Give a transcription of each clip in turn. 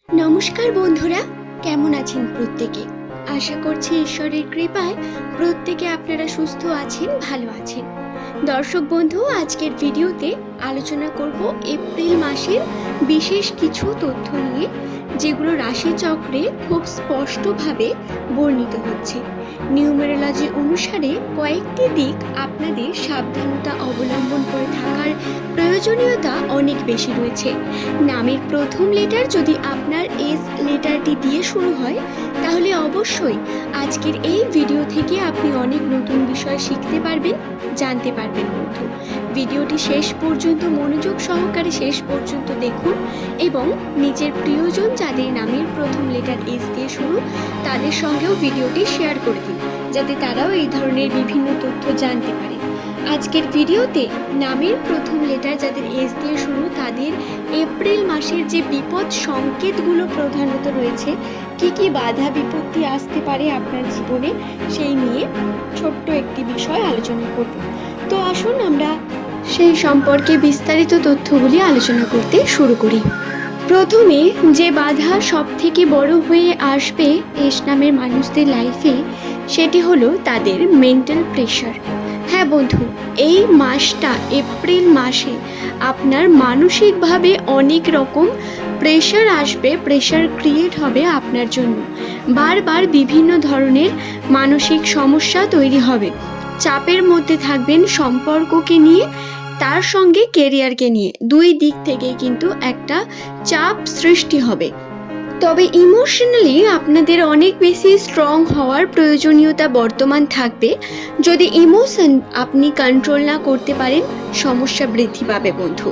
নমস্কার বন্ধুরা, কেমন আছেন প্রত্যেকে? আশা করছি ঈশ্বরের কৃপায় প্রত্যেকে আপনারা সুস্থ আছেন, ভালো আছেন। দর্শক বন্ধু, আজকের ভিডিওতে আলোচনা করব এপ্রিল মাসের বিশেষ কিছু তথ্য নিয়ে, যেগুলো রাশিচক্রে খুব স্পষ্টভাবে বর্ণিত হচ্ছে। নিউমেরোলজি অনুসারে কয়েকটি দিক আপনাদের সাবধানতা অবলম্বন করে থাকার প্রয়োজনীয়তা অনেক বেশি রয়েছে। নামের প্রথম লেটার যদি আপনার এস লেটারটি দিয়ে শুরু হয়, তাহলে অবশ্যই আজকের এই ভিডিও থেকে আপনি অনেক নতুন বিষয় শিখতে পারবেন, জানতে পারবেন। বন্ধু, ভিডিওটি শেষ পর্যন্ত মনোযোগ সহকারে শেষ পর্যন্ত দেখুন এবং নিজের প্রিয়জন যাদের নামের প্রথম লেটার এস দিয়ে শুরু, তাদের সঙ্গেও ভিডিওটি শেয়ার করে দিন, যাতে তারাও এই ধরনের বিভিন্ন তথ্য জানতে পারে। আজকের ভিডিওতে নামের প্রথম লেটার যাদের এস দিয়ে শুরু, তাদের এপ্রিল মাসের যে বিপদ সংকেতগুলো প্রধানত রয়েছে, কি কি বাধা বিপত্তি আসতে পারে আপনার জীবনে, সেই নিয়ে ছোট্ট একটি বিষয় আলোচনা করব। তো আসুন আমরা সেই সম্পর্কে বিস্তারিত তথ্যগুলি আলোচনা করতে শুরু করি। প্রথমে যে বাধা সব থেকে বড় হয়ে আসবে এস নামের মানুষদের লাইফে, সেটি হলো তাদের মেন্টাল প্রেশার। হ্যাঁ বন্ধু, এই মাসটা, এপ্রিল মাসে আপনার মানসিকভাবে অনেক রকম প্রেশার আসবে, প্রেশার ক্রিয়েট হবে আপনার জন্য। বারবার বিভিন্ন ধরনের মানসিক সমস্যা তৈরি হবে, চাপের মধ্যে থাকবেন সম্পর্ককে নিয়ে, তার সঙ্গে কেরিয়ারকে নিয়ে। দুই দিক থেকে কিন্তু একটা চাপ সৃষ্টি হবে। তবে ইমোশনালি আপনাদের অনেক বেশি স্ট্রং হওয়ার প্রয়োজনীয়তা বর্তমান থাকবে। যদি ইমোশন আপনি কন্ট্রোল না করতে পারেন, সমস্যা বৃদ্ধি পাবে বন্ধু।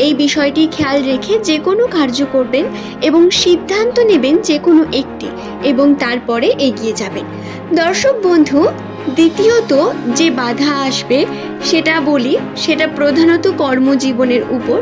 এই বিষয়টি খেয়াল রেখে যে কোনো কার্য করবেন এবং সিদ্ধান্ত নেবেন যে কোনো একটি, এবং তারপরে এগিয়ে যাবেন। দর্শক বন্ধু, দ্বিতীয়ত যে বাধা আসবে সেটা বলি, সেটা প্রধানত কর্মজীবনের উপর।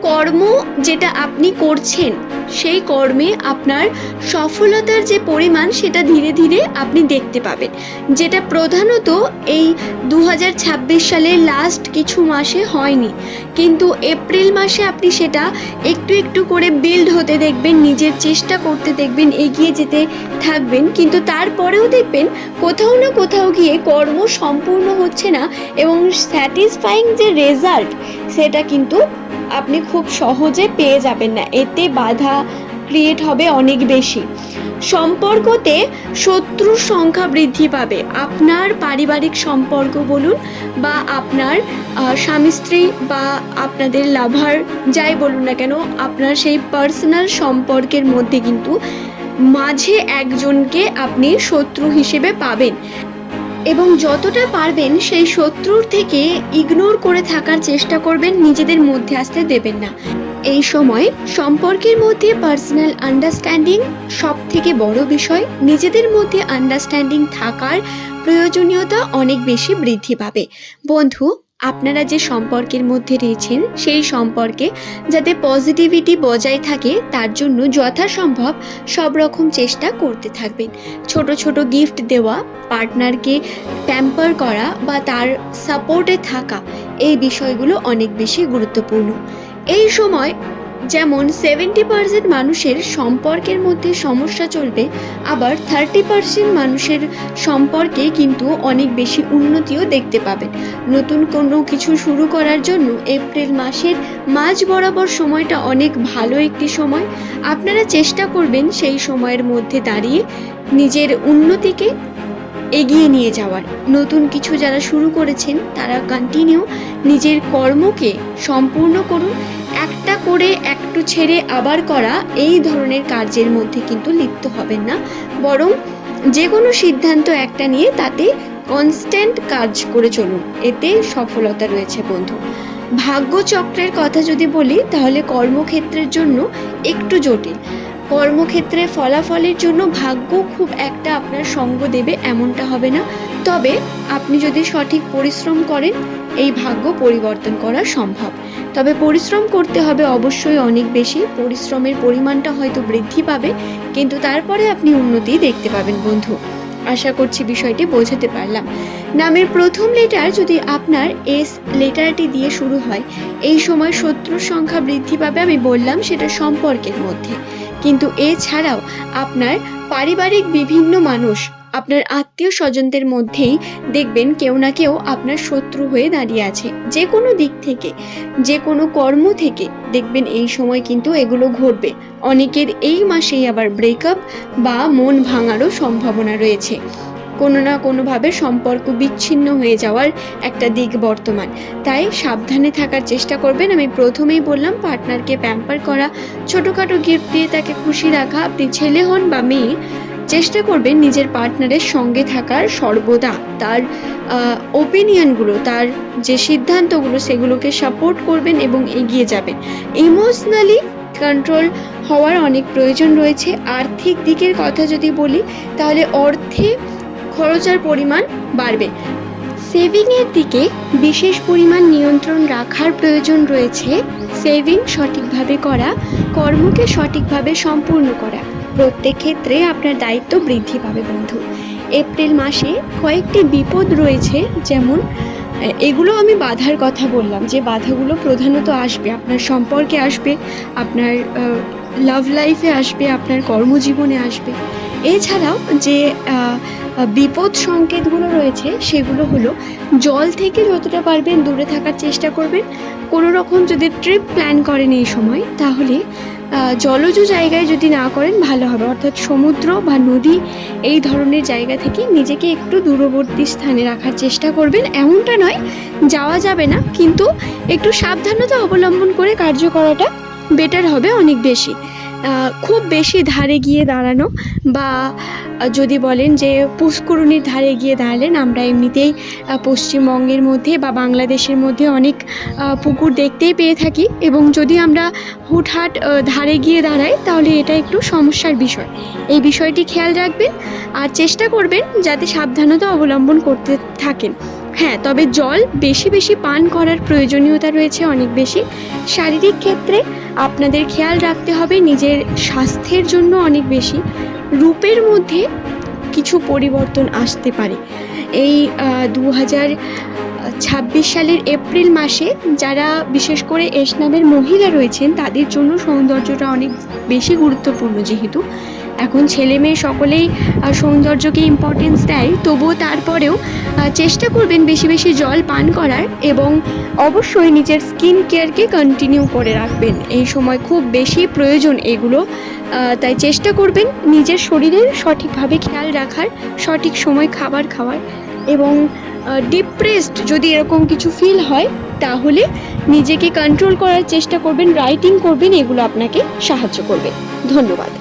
কর্ম যেটা আপনি করছেন, সেই কর্মে আপনার সফলতার যে পরিমাণ, সেটা ধীরে ধীরে আপনি দেখতে পাবেন, যেটা প্রধানত এই 2026 সালের লাস্ট কিছু মাসে হয়নি, কিন্তু এপ্রিল মাসে আপনি সেটা একটু একটু করে বিল্ড হতে দেখবেন, নিজের চেষ্টা করতে দেখবেন, এগিয়ে যেতে থাকবেন। কিন্তু তারপরেও দেখবেন কোথাও না কোথাও গিয়ে কর্ম সম্পূর্ণ হচ্ছে না, এবং স্যাটিসফাইং যে রেজাল্ট, সেটা কিন্তু আপনি খুব সহজে পেয়ে যাবেন না। এতে বাধা ক্রিয়েট হবে অনেক বেশি। সম্পর্কতে শত্রুর সংখ্যা বৃদ্ধি পাবে। আপনার পারিবারিক সম্পর্ক বলুন, বা আপনার স্বামী স্ত্রী, বা আপনাদের লাভার, যাই বলুন না কেন, আপনার সেই পার্সোনাল সম্পর্কের মধ্যে কিন্তু মাঝে একজনকে আপনি শত্রু হিসেবে পাবেন, এবং যতটা পারবেন সেই শত্রুর থেকে ইগনোর করে থাকার চেষ্টা করবেন, নিজেদের মধ্যে আসতে দেবেন না। এই সময় সম্পর্কের মধ্যে পার্সোনাল আন্ডারস্ট্যান্ডিং সব থেকে বড় বিষয়। নিজেদের মধ্যে আন্ডারস্ট্যান্ডিং থাকার প্রয়োজনীয়তা অনেক বেশি বৃদ্ধি পাবে। বন্ধু, আপনারা যে সম্পর্কের মধ্যে রয়েছেন, সেই সম্পর্কে যাতে পজিটিভিটি বজায় থাকে, তার জন্য যথাসম্ভব সব রকম চেষ্টা করতে থাকবেন। ছোট ছোট গিফট দেওয়া, পার্টনারকে প্যাম্পার করা বা তার সাপোর্টে থাকা, এই বিষয়গুলো অনেক বেশি গুরুত্বপূর্ণ। এই সময় যেমন 70% মানুষের সম্পর্কের মধ্যে সমস্যা চলবে, আবার 30% মানুষের সম্পর্কে কিন্তু অনেক বেশি উন্নতিও দেখতে পাবেন। নতুন কোনো কিছু শুরু করার জন্য এপ্রিল মাসের মাঝ বরাবর সময়টা অনেক ভালো একটি সময়। আপনারা চেষ্টা করবেন সেই সময়ের মধ্যে দাঁড়িয়ে নিজের উন্নতিকে এগিয়ে নিয়ে যাওয়ার। নতুন কিছু যারা শুরু করেছেন, তারা কন্টিনিউ নিজের কর্মকে সম্পূর্ণ করুন। একটা করে একটু ছেড়ে আবার করা, এই ধরনের কার্যের মধ্যে কিন্তু লিপ্ত হবেন না, বরং যে কোনো সিদ্ধান্ত একটা নিয়ে তাতে কনস্ট্যান্ট কাজ করে চলুন, এতে সফলতা রয়েছে বন্ধু। ভাগ্যচক্রের কথা যদি বলি, তাহলে কর্মক্ষেত্রের জন্য একটু জটিল। কর্মক্ষেত্রে ফলাফলের জন্য ভাগ্য খুব একটা আপনার সঙ্গ দেবে এমনটা হবে না, তবে আপনি যদি সঠিক পরিশ্রম করেন, এই ভাগ্য পরিবর্তন করা সম্ভব। তবে পরিশ্রম করতে হবে অবশ্যই অনেক বেশি। পরিশ্রমের পরিমাণটা হয়তো বৃদ্ধি পাবে, কিন্তু তারপরে আপনি উন্নতি দেখতে পাবেন বন্ধু। আশা করছি বিষয়টি বোঝাতে পারলাম। নামের প্রথম লেটার যদি আপনার এস লেটারটি দিয়ে শুরু হয়, এই সময় শত্রুর সংখ্যা বৃদ্ধি পাবে, আমি বললাম সেটা সম্পর্কের মধ্যে। কিন্তু এছাড়াও আপনার পারিবারিক বিভিন্ন মানুষ, আপনার আত্মীয় স্বজনদের মধ্যেই দেখবেন কেউ না কেউ আপনার শত্রু হয়ে দাঁড়িয়ে আছে। যে কোনো দিক থেকে, যে কোনো কর্ম থেকে দেখবেন এই সময় কিন্তু এগুলো ঘটবে। অনেকের এই মাসেই আবার ব্রেকআপ বা মন ভাঙারও সম্ভাবনা রয়েছে। কোনো না কোনোভাবে সম্পর্ক বিচ্ছিন্ন হয়ে যাওয়ার একটা দিক বর্তমান। তাই সাবধানে থাকার চেষ্টা করবেন। আমি প্রথমেই বললাম পার্টনারকে প্যাম্পার করা, ছোটোখাটো গিফট দিয়ে তাকে খুশি রাখা। আপনি ছেলে হন বা মেয়ে, চেষ্টা করবেন নিজের পার্টনারের সঙ্গে থাকার সর্বদা। তার ওপিনিয়নগুলো, তার যে সিদ্ধান্তগুলো, সেগুলোকে সাপোর্ট করবেন এবং এগিয়ে যাবেন। ইমোশনালি কন্ট্রোল হওয়ার অনেক প্রয়োজন রয়েছে। আর্থিক দিকের কথা যদি বলি, তাহলে অর্থে খরচার পরিমাণ বাড়বে। সেভিংয়ের দিকে বিশেষ পরিমাণ নিয়ন্ত্রণ রাখার প্রয়োজন রয়েছে। সেভিং সঠিকভাবে করা, কর্মকে সঠিকভাবে সম্পূর্ণ করা, প্রত্যেক ক্ষেত্রে আপনার দায়িত্ব বৃদ্ধি পাবে বন্ধু। এপ্রিল মাসে কয়েকটি বিপদ রয়েছে, যেমন এগুলো আমি বাধার কথা বললাম, যে বাধাগুলো প্রধানত আসবে আপনার সম্পর্কে, আসবে আপনার লাভ লাইফে, আসবে আপনার কর্মজীবনে আসবে। এছাড়াও যে বিপদ সংকেতগুলো রয়েছে সেগুলো হলো, জল থেকে যতটা পারবেন দূরে থাকার চেষ্টা করবেন। কোনো রকম যদি ট্রিপ প্ল্যান করেন এই সময়, তাহলে জলজ জায়গায় যদি না করেন ভালো হবে, অর্থাৎ সমুদ্র বা নদী এই ধরনের জায়গা থেকে নিজেকে একটু দূরবর্তী স্থানে রাখার চেষ্টা করবেন। এমনটা নয় যাওয়া যাবে না, কিন্তু একটু সাবধানতা অবলম্বন করে কার্য করাটা বেটার হবে অনেক বেশি। খুব বেশি ধারে গিয়ে দাঁড়ানো, বা যদি বলেন যে পুষ্করণীর ধারে গিয়ে দাঁড়ালেন, আমরা এমনিতেই পশ্চিমবঙ্গের মধ্যে বা বাংলাদেশের মধ্যে অনেক পুকুর দেখতেই পেয়ে থাকি, এবং যদি আমরা হুটহাট ধারে গিয়ে দাঁড়াই তাহলে এটা একটু সমস্যার বিষয়। এই বিষয়টি খেয়াল রাখবেন আর চেষ্টা করবেন যাতে সাবধানতা অবলম্বন করতে থাকেন। হ্যাঁ, তবে জল বেশি বেশি পান করার প্রয়োজনীয়তা রয়েছে অনেক বেশি। শারীরিক ক্ষেত্রে আপনাদের খেয়াল রাখতে হবে নিজের স্বাস্থ্যের জন্য অনেক বেশি। রূপের মধ্যে কিছু পরিবর্তন আসতে পারে। এই 2026 সালের এপ্রিল মাসে যারা বিশেষ করে এস নামের মহিলা রয়েছেন, তাদের জন্য সৌন্দর্যটা অনেক বেশি গুরুত্বপূর্ণ। যেহেতু এখন ছেলে মেয়ে সকলেই সৌন্দর্যকে ইম্পর্টেন্স দেয়, তবুও তারপরেও চেষ্টা করবেন বেশি বেশি জল পান করার, এবং অবশ্যই নিজের স্কিন কেয়ারকে কন্টিনিউ করে রাখবেন। এই সময় খুব বেশি প্রয়োজন এগুলো, তাই চেষ্টা করবেন নিজের শরীরের সঠিকভাবে খেয়াল রাখার, সঠিক সময় খাবার খাওয়ার, এবং ডিপ্রেসড যদি এরকম কিছু ফিল হয় তাহলে নিজেকে কন্ট্রোল করার চেষ্টা করবেন, রাইটিং করবেন, এগুলো আপনাকে সাহায্য করবে। ধন্যবাদ।